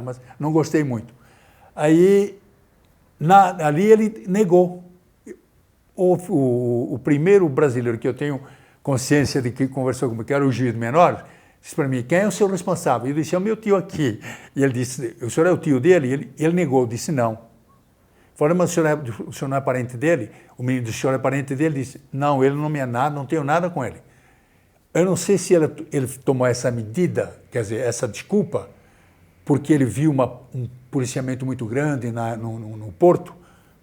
mas não gostei muito. Aí, ali ele negou. O primeiro brasileiro que eu tenho consciência de que conversou comigo, que era o juiz menor, disse para mim, quem é o seu responsável? Eu disse, é o meu tio aqui. E ele disse, o senhor é o tio dele? Ele negou, disse não. Falei, mas o senhor não é parente dele? O menino disse, o senhor é parente dele? Disse, não, ele não me é nada, não tenho nada com ele. Eu não sei se ele tomou essa medida, quer dizer, essa desculpa, porque ele viu um policiamento muito grande no porto,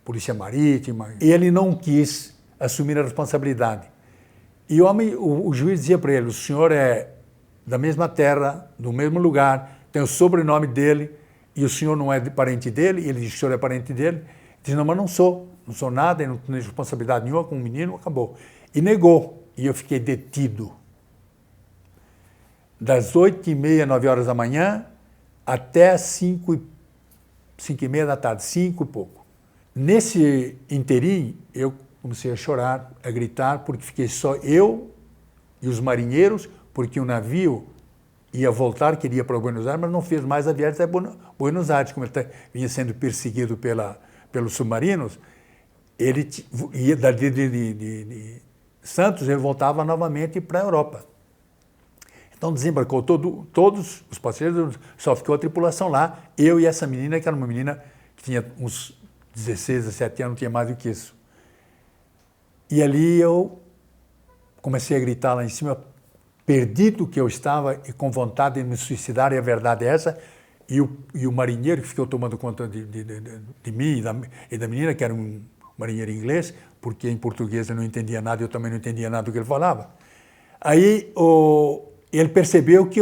polícia marítima, e ele não quis assumir a responsabilidade. E o juiz dizia para ele, o senhor é da mesma terra, do mesmo lugar, tem o sobrenome dele, e o senhor não é parente dele, e ele disse, o senhor é parente dele. Disse, não, mas não sou nada, não tenho responsabilidade nenhuma com o menino, acabou. E negou, e eu fiquei detido. Das 8h30, 9 horas da manhã, até 5h30 da tarde, 5 e pouco. Nesse interim, eu comecei a chorar, a gritar, porque fiquei só eu e os marinheiros, porque o navio ia voltar, queria para Buenos Aires, mas não fez mais a viagem até Buenos Aires, como ele vinha sendo perseguido pelos submarinos. Ele ia de Santos, ele voltava novamente para a Europa. Então desembarcou todos os passageiros, só ficou a tripulação lá, eu e essa menina, que era uma menina que tinha uns 16, 17 anos, não tinha mais do que isso. E ali eu comecei a gritar lá em cima, perdido que eu estava e com vontade de me suicidar, e a verdade é essa. E o marinheiro que ficou tomando conta de mim e da menina, que era um marinheiro inglês, porque em português eu não entendia nada, eu também não entendia nada do que ele falava. Aí ele percebeu que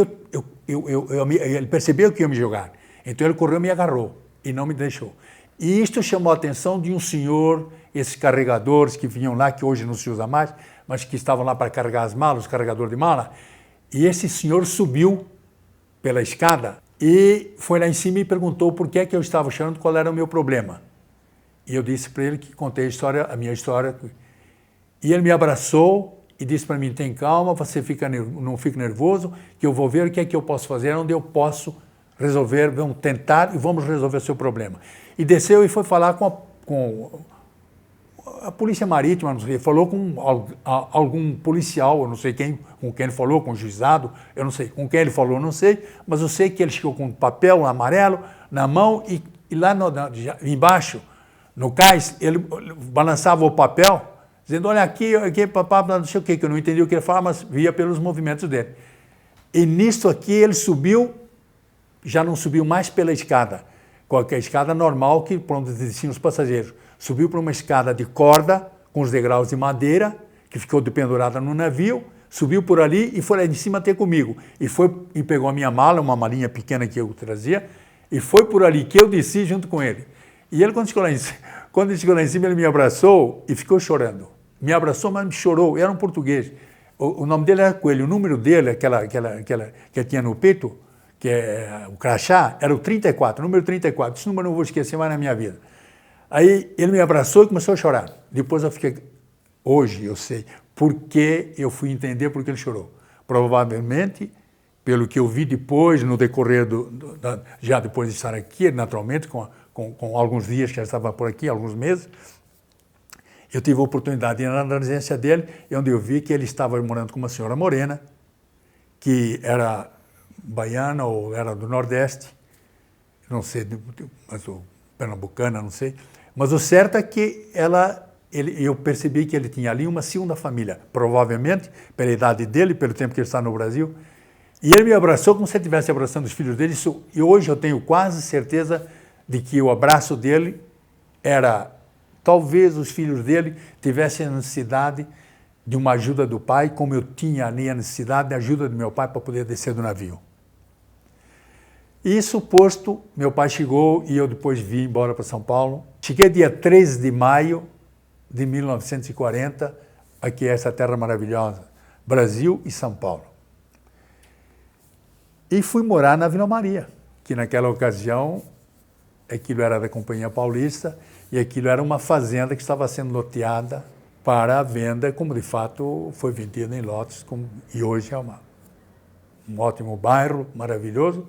ele percebeu que ia me jogar. Então ele correu e me agarrou e não me deixou. E isto chamou a atenção de um senhor, esses carregadores que vinham lá, que hoje não se usa mais, mas que estavam lá para carregar as malas, os carregadores de mala. E esse senhor subiu pela escada e foi lá em cima e perguntou por que eu estava chorando, qual era o meu problema. E eu disse para ele que contei a minha história. E ele me abraçou e disse para mim, tem calma, você não fique nervoso, que eu vou ver o que é que eu posso fazer, onde eu posso resolver, vamos tentar e vamos resolver o seu problema. E desceu e foi falar com a polícia marítima, não sei, falou com algum policial, eu não sei com quem ele falou, com o juizado, eu não sei, com quem ele falou, não sei, mas eu sei que ele chegou com um papel amarelo na mão e lá embaixo, no cais, ele balançava o papel, dizendo, olha aqui, papá, não sei o que eu não entendi o que ele falava, mas via pelos movimentos dele. E nisso aqui ele subiu, já não subiu mais pela escada, qualquer escada normal por onde desciam os passageiros. Subiu para uma escada de corda, com os degraus de madeira, que ficou dependurada no navio, subiu por ali e foi lá de cima até comigo. E pegou a minha mala, uma malinha pequena que eu trazia, e foi por ali que eu desci junto com ele. E ele, quando ele chegou lá em cima, ele me abraçou e ficou chorando. Me abraçou, mas me chorou. Era um português. O nome dele era Coelho. O número dele, que tinha no peito, que é o crachá, era o 34, número 34. Esse número eu não vou esquecer mais na minha vida. Aí ele me abraçou e começou a chorar. Depois eu fiquei, hoje eu sei, porque eu fui entender porque ele chorou. Provavelmente, pelo que eu vi depois, no decorrer já depois de estar aqui, naturalmente, com alguns dias que já estava por aqui, alguns meses, eu tive a oportunidade de ir na residência dele, onde eu vi que ele estava morando com uma senhora morena, que era baiana ou era do Nordeste, não sei, mas pernambucana, não sei. Mas o certo é que eu percebi que ele tinha ali uma segunda família, provavelmente pela idade dele, pelo tempo que ele está no Brasil. E ele me abraçou como se ele estivesse abraçando os filhos dele. E hoje eu tenho quase certeza de que o abraço dele era, talvez os filhos dele tivessem a necessidade de uma ajuda do pai, como eu tinha ali a necessidade de ajuda do meu pai para poder descer do navio. Isso posto, meu pai chegou e eu depois vim embora para São Paulo. Cheguei dia 13 de maio de 1940, aqui essa terra maravilhosa, Brasil e São Paulo. E fui morar na Vila Maria, que naquela ocasião, aquilo era da Companhia Paulista, e aquilo era uma fazenda que estava sendo loteada para a venda, como de fato foi vendida em lotes, e hoje é um ótimo bairro, maravilhoso,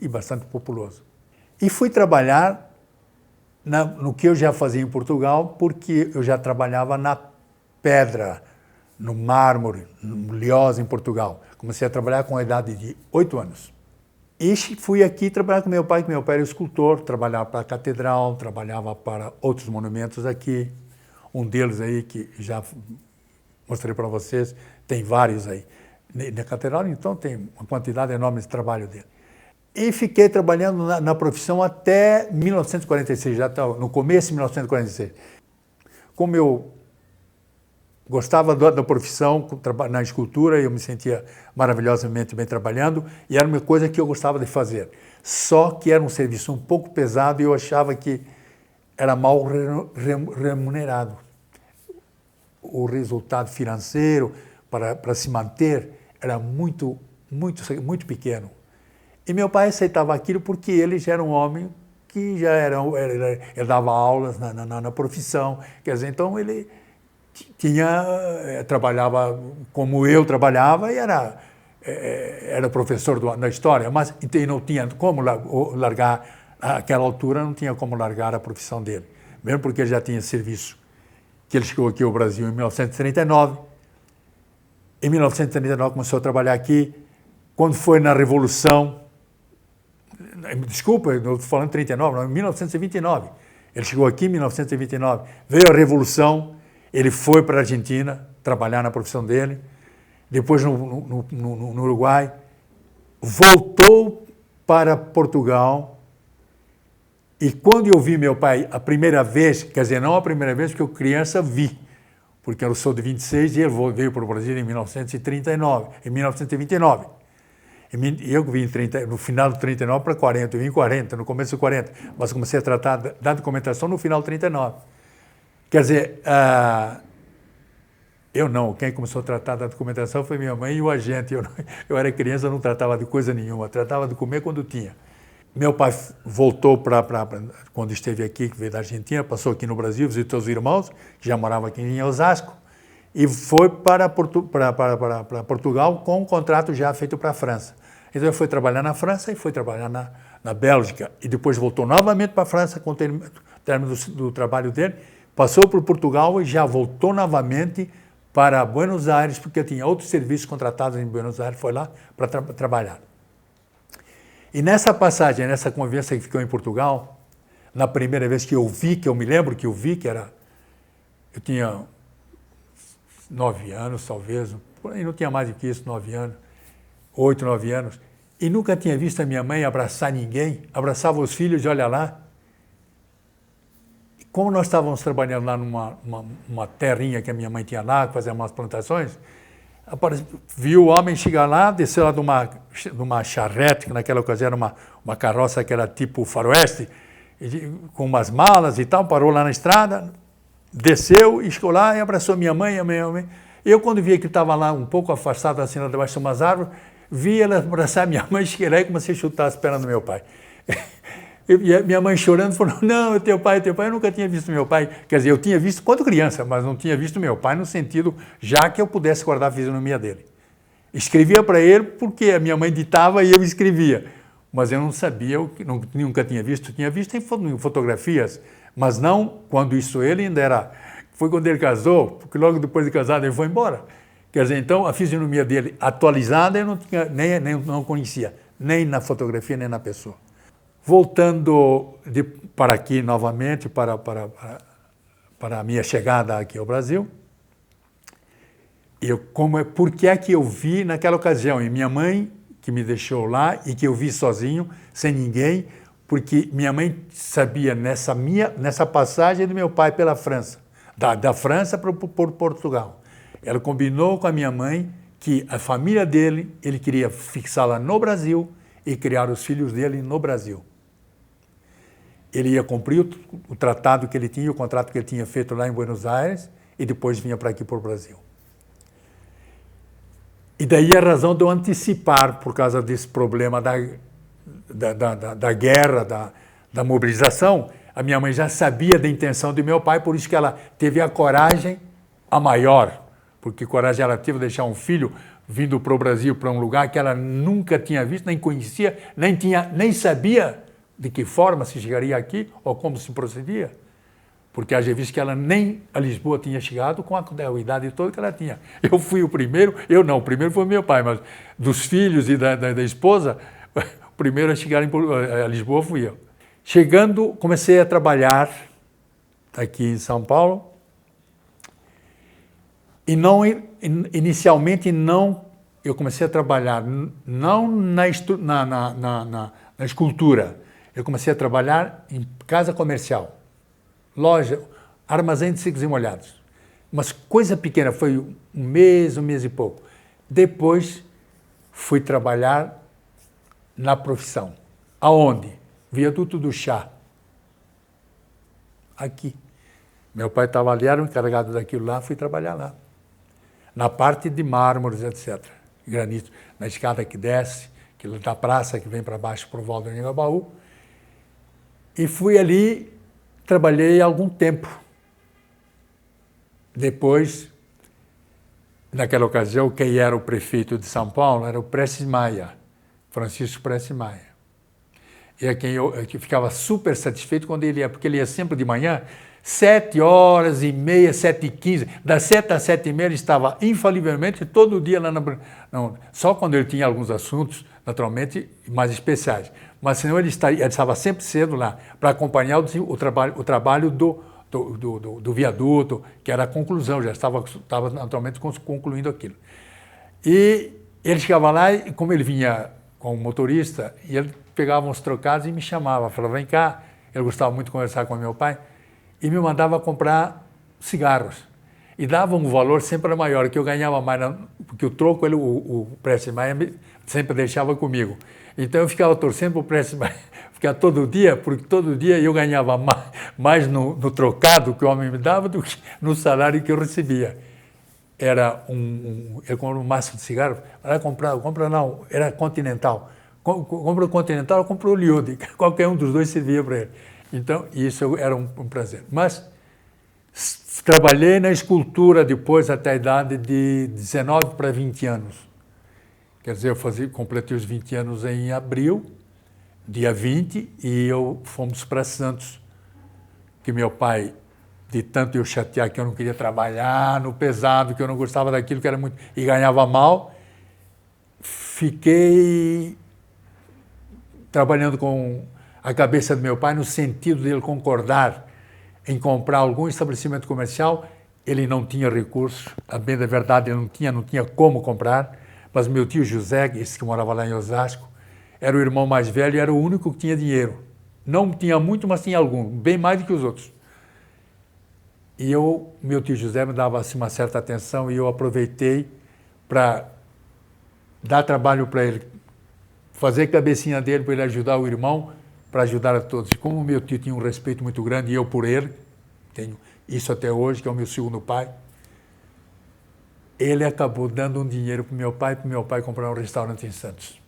e bastante populoso. E fui trabalhar no que eu já fazia em Portugal, porque eu já trabalhava na pedra, no mármore, no Liosa, em Portugal. Comecei a trabalhar com a idade de 8 anos. E fui aqui trabalhar com meu pai, que meu pai era escultor, trabalhava para a catedral, trabalhava para outros monumentos aqui. Um deles aí, que já mostrei para vocês, tem vários aí. Na catedral, então, tem uma quantidade enorme de trabalho dele. E fiquei trabalhando na profissão até 1946, já estava no começo de 1946. Como eu gostava da profissão, na escultura, eu me sentia maravilhosamente bem trabalhando, e era uma coisa que eu gostava de fazer. Só que era um serviço um pouco pesado e eu achava que era mal remunerado. O resultado financeiro para se manter era muito pequeno. E meu pai aceitava aquilo porque ele já era um homem que já ele dava aulas na profissão, quer dizer, então ele trabalhava como eu trabalhava e era professor da história, mas não tinha como largar, naquela altura não tinha como largar a profissão dele, mesmo porque ele já tinha serviço, que ele chegou aqui ao Brasil em 1939, em 1939 começou a trabalhar aqui, quando foi na Revolução, desculpa, eu estou falando de 39, não, em 1929, ele chegou aqui em 1929, veio a Revolução, ele foi para a Argentina trabalhar na profissão dele, depois no Uruguai, voltou para Portugal, e quando eu vi meu pai a primeira vez, quer dizer, não a primeira vez, porque eu criança vi, porque eu sou de 26 e ele veio para o Brasil em 1939, em 1929. Eu vim no final de 39 para 40, eu vim em 40, no começo de 40, mas comecei a tratar da documentação no final de 39. Quer dizer, quem começou a tratar da documentação foi minha mãe e o agente. Eu era criança, não tratava de coisa nenhuma, tratava de comer quando tinha. Meu pai voltou quando esteve aqui, que veio da Argentina, passou aqui no Brasil, visitou os irmãos, que já moravam aqui em Osasco, e foi para Portugal com um contrato já feito para a França. Então ele foi trabalhar na França e foi trabalhar na Bélgica, e depois voltou novamente para a França com o término do trabalho dele, passou por Portugal e já voltou novamente para Buenos Aires, porque tinha outros serviços contratados em Buenos Aires, foi lá para trabalhar. E nessa passagem, nessa convivência que ficou em Portugal, na primeira vez que eu me lembro que eu vi, eu tinha 9 anos, talvez, por aí não tinha mais do que isso, 9 anos, 8, 9 anos, e nunca tinha visto a minha mãe abraçar ninguém, abraçava os filhos e olha lá. Como nós estávamos trabalhando lá numa terrinha que a minha mãe tinha lá, fazia umas plantações, viu o homem chegar lá, desceu lá de uma charrete, que naquela ocasião era uma carroça que era tipo faroeste, com umas malas e tal, parou lá na estrada, desceu, chegou lá e abraçou minha mãe. Eu, quando vi que estava lá um pouco afastado, assim, debaixo de umas árvores, vi ela abraçar minha mãe, cheguei lá e comecei a chutar as pernas do meu pai. E a minha mãe chorando falou, não, teu pai, eu nunca tinha visto meu pai. Quer dizer, eu tinha visto quando criança, mas não tinha visto meu pai no sentido já que eu pudesse guardar a fisionomia dele. Escrevia para ele porque a minha mãe ditava e eu escrevia, mas eu não sabia, nunca tinha visto em fotografias, mas não quando isso ele ainda era, foi quando ele casou, porque logo depois de casado ele foi embora. Quer dizer, então a fisionomia dele atualizada eu não conhecia, nem na fotografia, nem na pessoa. Voltando para aqui novamente, para a minha chegada aqui ao Brasil, por que é que eu vi naquela ocasião? E minha mãe, que me deixou lá e que eu vi sozinho, sem ninguém, porque minha mãe sabia nessa passagem do meu pai pela França, da França para Portugal. Ela combinou com a minha mãe que a família dele, ele queria fixá-la no Brasil e criar os filhos dele no Brasil. Ele ia cumprir o tratado que ele tinha, o contrato que ele tinha feito lá em Buenos Aires, e depois vinha para aqui, para o Brasil. E daí a razão de eu antecipar, por causa desse problema da guerra, da mobilização, a minha mãe já sabia da intenção do meu pai, por isso que ela teve a coragem, a maior, porque coragem ela teve de deixar um filho vindo para o Brasil, para um lugar que ela nunca tinha visto, nem conhecia, nem sabia de que forma se chegaria aqui ou como se procedia. Porque haja visto que ela nem a Lisboa tinha chegado com a idade toda que ela tinha. Eu fui o primeiro, o primeiro foi meu pai, mas dos filhos e da esposa, o primeiro a chegar a Lisboa fui eu. Chegando, comecei a trabalhar aqui em São Paulo e inicialmente eu comecei a trabalhar não na escultura, eu comecei a trabalhar em casa comercial. Loja, armazém de secos e molhados. Mas coisa pequena, foi um mês e pouco. Depois fui trabalhar na profissão. Aonde? Viaduto do Chá. Aqui. Meu pai estava ali, era o encarregado daquilo lá, fui trabalhar lá. Na parte de mármores, etc. Granito, na escada que desce, da praça que vem para baixo para o Val do Anhangabaú. E fui ali, trabalhei algum tempo. Depois, naquela ocasião, quem era o prefeito de São Paulo era o Prestes Maia, Francisco Prestes Maia. E a quem eu ficava super satisfeito quando ele ia, porque ele ia sempre de manhã, 7h30, 7h15, das 7 às 7h30 ele estava infalivelmente todo dia lá só quando ele tinha alguns assuntos, naturalmente, mais especiais. Mas senão ele estava sempre cedo lá para acompanhar o trabalho do viaduto, que era a conclusão, já estava naturalmente concluindo aquilo. E ele chegava lá e, como ele vinha com o motorista, e ele pegava uns trocados e me chamava, falava, vem cá, ele gostava muito de conversar com meu pai, e me mandava comprar cigarros. E dava um valor sempre maior, que eu ganhava mais, porque o troco o Prestes Maia sempre deixava comigo. Então eu ficava torcendo para o Prestes Maia ficar todo dia, porque todo dia eu ganhava mais no trocado que o homem me dava do que no salário que eu recebia. Era eu comprava um maço de cigarro, era Continental. Compra o Continental, eu compro o Liude, qualquer um dos dois servia para ele. Então, isso era um prazer. Mas trabalhei na escultura depois até a idade de 19 para 20 anos. Quer dizer, completei os 20 anos em abril, dia 20, e fomos para Santos, que meu pai, de tanto eu chatear que eu não queria trabalhar no pesado, que eu não gostava daquilo, que era muito, e ganhava mal, fiquei trabalhando com a cabeça do meu pai no sentido dele concordar em comprar algum estabelecimento comercial. Ele não tinha recursos, a bem da verdade ele não tinha como comprar, mas meu tio José, esse que morava lá em Osasco, era o irmão mais velho e era o único que tinha dinheiro. Não tinha muito, mas tinha algum, bem mais do que os outros. E meu tio José me dava assim, uma certa atenção e eu aproveitei para dar trabalho para ele, fazer cabecinha dele para ele ajudar o irmão, para ajudar a todos. E como meu tio tinha um respeito muito grande, e eu por ele, tenho isso até hoje, que é o meu segundo pai, ele acabou dando um dinheiro para o meu pai comprar um restaurante em Santos.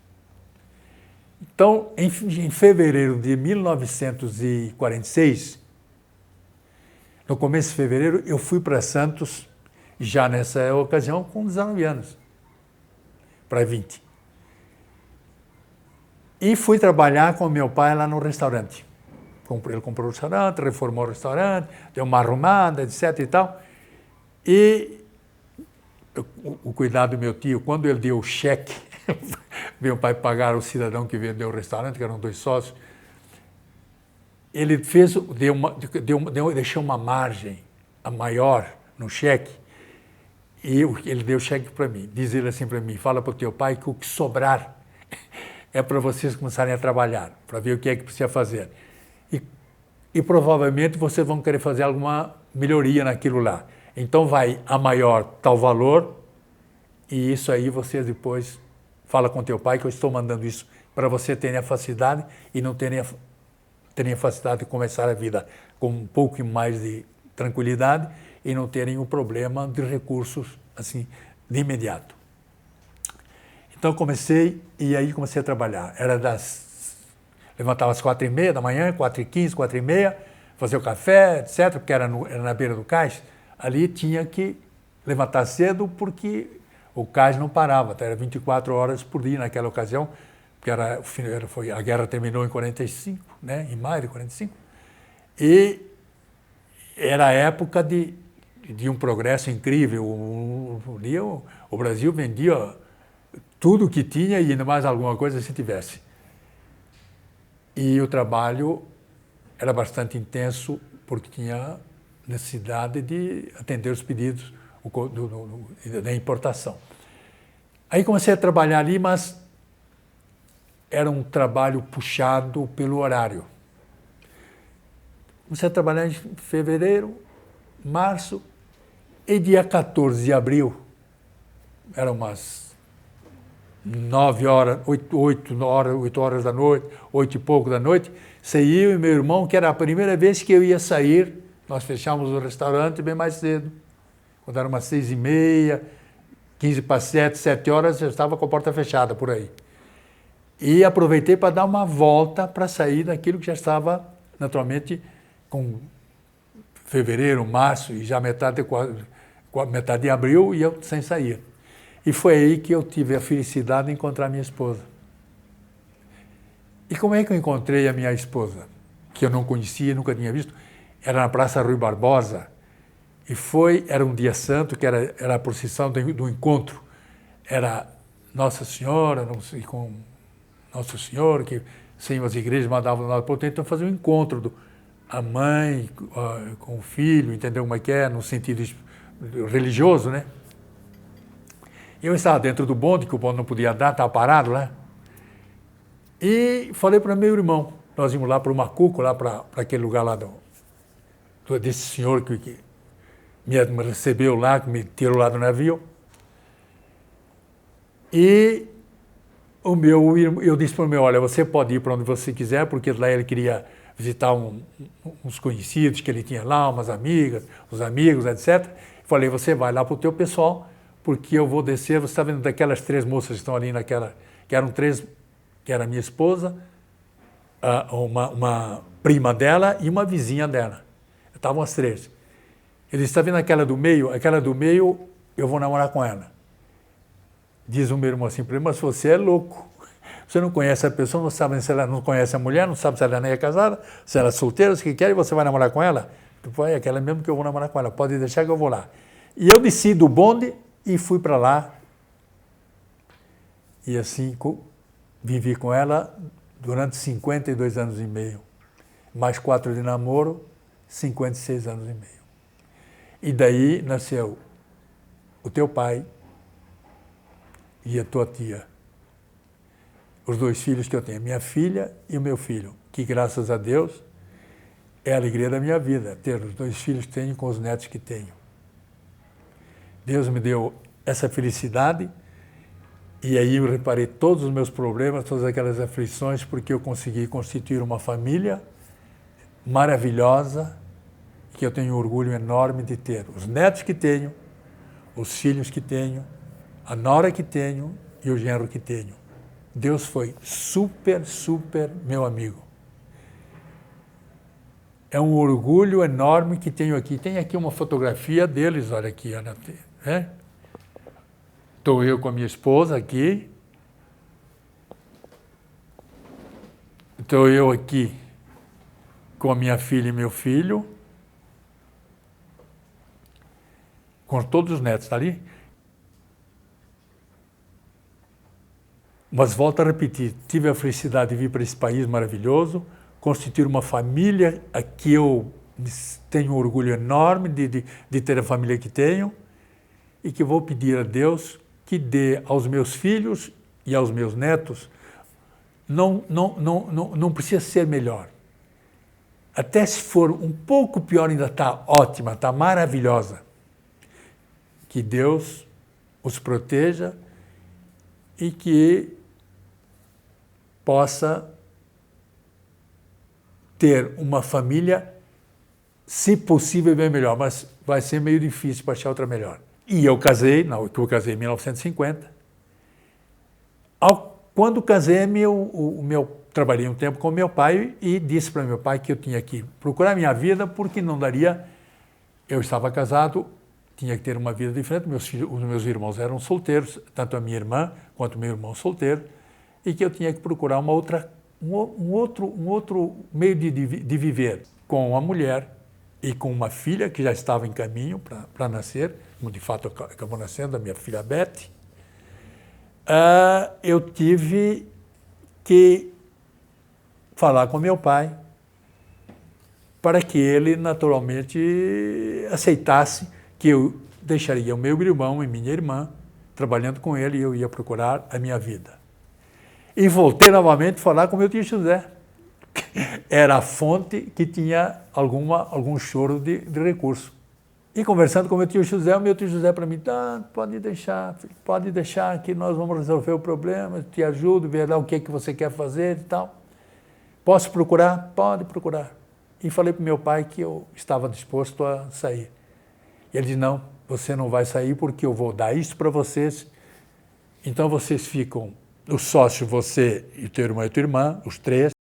Então, em fevereiro de 1946, no começo de fevereiro, eu fui para Santos, já nessa ocasião, com 19 anos, para 20. E fui trabalhar com meu pai lá no restaurante. Ele comprou o restaurante, reformou o restaurante, deu uma arrumada, etc. e tal. E o cuidado do meu tio, quando ele deu o cheque, meu pai pagar o cidadão que vendeu o restaurante, que eram 2 sócios, ele deixou uma margem a maior no cheque, e ele deu o cheque para mim. Diz ele assim para mim, fala para o teu pai que o que sobrar é para vocês começarem a trabalhar, para ver o que é que precisa fazer. E provavelmente vocês vão querer fazer alguma melhoria naquilo lá. Então vai a maior tal valor, e isso aí vocês depois fala com teu pai que eu estou mandando isso para você terem a facilidade e não terem a facilidade de começar a vida com um pouco mais de tranquilidade e não terem um problema de recursos assim de imediato. Então comecei a trabalhar. Levantava às 4h30 da manhã, 4h15, 4h30, fazer o café, etc., porque era na beira do cais. Ali tinha que levantar cedo porque o cais não parava, era 24 horas por dia naquela ocasião, porque a guerra terminou em 45, né, em maio de 45, e era a época de um progresso incrível. O Brasil vendia tudo que tinha e ainda mais alguma coisa se tivesse. E o trabalho era bastante intenso porque tinha necessidade de atender os pedidos da importação. Aí comecei a trabalhar ali, mas era um trabalho puxado pelo horário. Comecei a trabalhar em fevereiro, março, e dia 14 de abril, eram umas 9 horas, 8 horas da noite, 8 e pouco da noite, saí eu e meu irmão, que era a primeira vez que eu ia sair, nós fechamos o restaurante bem mais cedo. Quando era umas 6h30, 15 para 7, 7 horas, eu estava com a porta fechada por aí. E aproveitei para dar uma volta para sair daquilo que já estava, naturalmente, com fevereiro, março e já metade de abril, e eu sem sair. E foi aí que eu tive a felicidade de encontrar minha esposa. E como é que eu encontrei a minha esposa? Que eu não conhecia, nunca tinha visto. Era na Praça Rui Barbosa. E era um dia santo, que era a procissão do encontro. Era Nossa Senhora, com Nosso Senhor, que sem as igrejas mandavam lá para o então fazer um encontro a mãe com o filho, entendeu como é que é, no sentido religioso, né? Eu estava dentro do bonde, que o bonde não podia andar, estava parado, né? E falei para meu irmão, nós íamos lá para o Macuco, lá para aquele lugar lá desse senhor que me recebeu lá, que me tirou lá do navio. E eu disse para o meu, olha, você pode ir para onde você quiser, porque lá ele queria visitar uns conhecidos que ele tinha lá, umas amigas, os amigos, etc. Falei, você vai lá para o teu pessoal, porque eu vou descer, você está vendo daquelas 3 moças que estão ali que eram 3, que era minha esposa, uma prima dela e uma vizinha dela. Estavam as 3. Ele disse, está vendo aquela do meio? Aquela do meio, eu vou namorar com ela. Diz o meu irmão assim para ele, mas você é louco. Você não conhece a pessoa, não sabe se ela não conhece a mulher, não sabe se ela nem é casada, se ela é solteira, se quer, e você vai namorar com ela? É aquela mesmo que eu vou namorar com ela, pode deixar que eu vou lá. E eu desci do bonde e fui para lá. E assim vivi com ela durante 52 anos e meio. Mais 4 de namoro, 56 anos e meio. E daí nasceu o teu pai e a tua tia. Os 2 filhos que eu tenho, minha filha e o meu filho, que graças a Deus é a alegria da minha vida, ter os 2 filhos que tenho com os netos que tenho. Deus me deu essa felicidade e aí eu reparei todos os meus problemas, todas aquelas aflições, porque eu consegui constituir uma família maravilhosa que eu tenho um orgulho enorme de ter. Os netos que tenho, os filhos que tenho, a nora que tenho e o genro que tenho. Deus foi super, super meu amigo. É um orgulho enorme que tenho aqui. Tem aqui uma fotografia deles, olha aqui, Ana. Estou eu com a minha esposa aqui. Estou eu aqui com a minha filha e meu filho. Com todos os netos, está ali? Mas volto a repetir, tive a felicidade de vir para esse país maravilhoso, constituir uma família a que eu tenho um orgulho enorme de ter a família que tenho e que vou pedir a Deus que dê aos meus filhos e aos meus netos, não precisa ser melhor. Até se for um pouco pior, ainda está ótima, está maravilhosa. Que Deus os proteja e que possa ter uma família, se possível, bem melhor, mas vai ser meio difícil para achar outra melhor. E eu casei em 1950. Quando casei, trabalhei um tempo com meu pai e disse para meu pai que eu tinha que procurar minha vida porque não daria. Eu estava casado tinha que ter uma vida diferente. Os meus irmãos eram solteiros, tanto a minha irmã quanto o meu irmão solteiro, e que eu tinha que procurar um outro meio de viver com a mulher e com uma filha que já estava em caminho para nascer, como de fato acabou nascendo, a minha filha Beth. Eu tive que falar com meu pai para que ele naturalmente aceitasse que eu deixaria o meu irmão e minha irmã trabalhando com ele e eu ia procurar a minha vida. E voltei novamente a falar com meu tio José. Era a fonte que tinha algum choro de recurso. E conversando com o meu tio José para mim, pode deixar que nós vamos resolver o problema, te ajudo, ver lá o que você quer fazer e tal. Posso procurar? Pode procurar. E falei para o meu pai que eu estava disposto a sair. E ele disse, não, você não vai sair porque eu vou dar isso para vocês. Então vocês ficam, o sócio, você e o teu irmão e a tua irmã, os três,